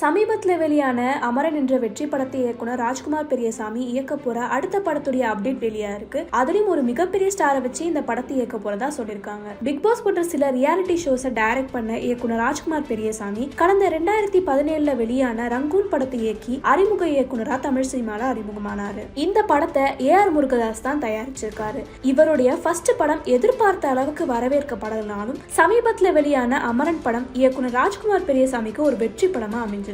சமீபத்தில் வெளியான அமரன் என்ற வெற்றி படத்தை இயக்குனர் ராஜ்குமார் பெரியசாமி இயக்க போற அடுத்த படத்துடைய அப்டேட் வெளியா இருக்கு. அதுலயும் ஒரு மிகப்பெரிய ஸ்டாரை வச்சு இந்த படத்தை இயக்க போறதா சொல்லிருக்காங்க. பிக் பாஸ் போன்ற சில ரியாலிட்டி ஷோஸை டைரக்ட் பண்ண இயக்குனர் ராஜ்குமார் பெரியசாமி கடந்த 2017 வெளியான ரங்கூன் படத்தை இயக்கி அறிமுக இயக்குனரா தமிழ் சினிமால அறிமுகமானாரு. இந்த படத்தை AR முருகதாஸ் தான் தயாரிச்சிருக்காரு. இவருடைய ஃபர்ஸ்ட் படம் எதிர்பார்த்த அளவுக்கு வரவேற்கப்படலனாலும் சமீபத்தில் வெளியான அமரன் படம் இயக்குனர் ராஜ்குமார் பெரியசாமிக்கு ஒரு வெற்றி படமா அமைஞ்சிருக்கு.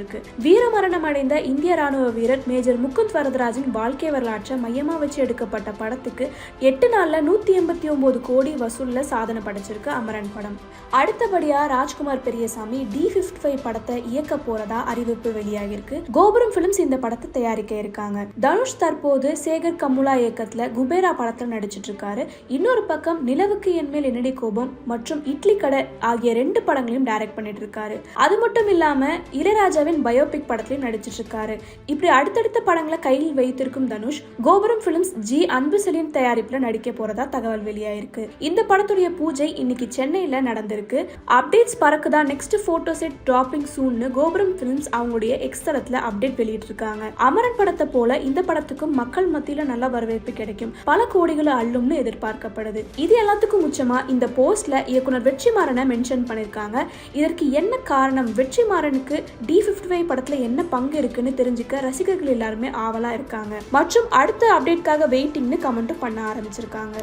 வீரமரணம் அடைந்த இந்திய ராணுவ வீரர் மேஜர் முகுந்த் வரதராஜின் வாழ்க்கை வரலாற்றை மையமா வச்சு எடுக்கப்பட்ட படத்துக்கு 8 நாள்ல 189 கோடி வசூல்ல சாதனை படைச்சிருக்கு அமரன் படம். அடுத்தபடியா ராஜ்குமார் பெரியசாமி D55 படத்தை இயக்க போறதா அறிவிப்பு வெளியாகிருக்கு. கோபுரம் பிலிம்ஸ் இந்த படத்தை தயாரிக்க இருக்காங்க. தனுஷ் தற்போது சேகர் கமுலா இயக்கத்துல குபேரா படத்துல நடிச்சிட்டு இருக்காரு. இன்னொரு பக்கம் நிலவுக்கு என்மேல் என்னடி கோபம் மற்றும் இட்லி கடை ஆகிய 2 படங்களையும் டைரக்ட் பண்ணிட்டு இருக்காரு. அது மட்டும் இல்லாம இளையராஜாவின் பயோபிக் படத்திலையும் நடிச்சிட்டு இருக்காரு. இப்படி அடுத்தடுத்த படங்களை கையில் வைத்திருக்கும் தனுஷ் கோபுரம் பிலிம்ஸ் G அன்பு செலின் தயாரிப்புல நடிக்க போறதா தகவல் வெளியாயிருக்கு. இந்த படத்துடைய பூஜை இன்னைக்கு சென்னையில நடந்திருக்கு. அப்டேட்ஸ் பறக்குதா நெக்ஸ்ட் போட்டோ செட் டிராப்பிங் சூன்னு கோபுரம் பிலிம்ஸ் அவங்களுடைய எக்ஸ் தளத்துல அப்டேட் வெளியிட்டு இருக்காங்க. அமரன் படத்தை போல இந்த படத்துக்கும் மக்கள் மத்தியில நல்ல வரவேற்பு கிடைக்கும், பல கோடிகளை அள்ளும்னு எதிர்பார்க்கப்படுது. இது எல்லாத்துக்கும் முச்சமா இந்த போஸ்ட்ல இயக்குனர் வெற்றிமாறனை மென்ஷன் பண்ணிருக்காங்க. இதற்கு என்ன காரணம், வெற்றிமாறனுக்கு D55 படத்துல என்ன பங்கு இருக்குன்னு தெரிஞ்சுக்க ரசிகர்கள் எல்லாருமே ஆவலா இருக்காங்க மற்றும் அடுத்த அப்டேட்காக வெயிட்டிங்னு கமெண்ட் பண்ண ஆரம்பிச்சிருக்காங்க.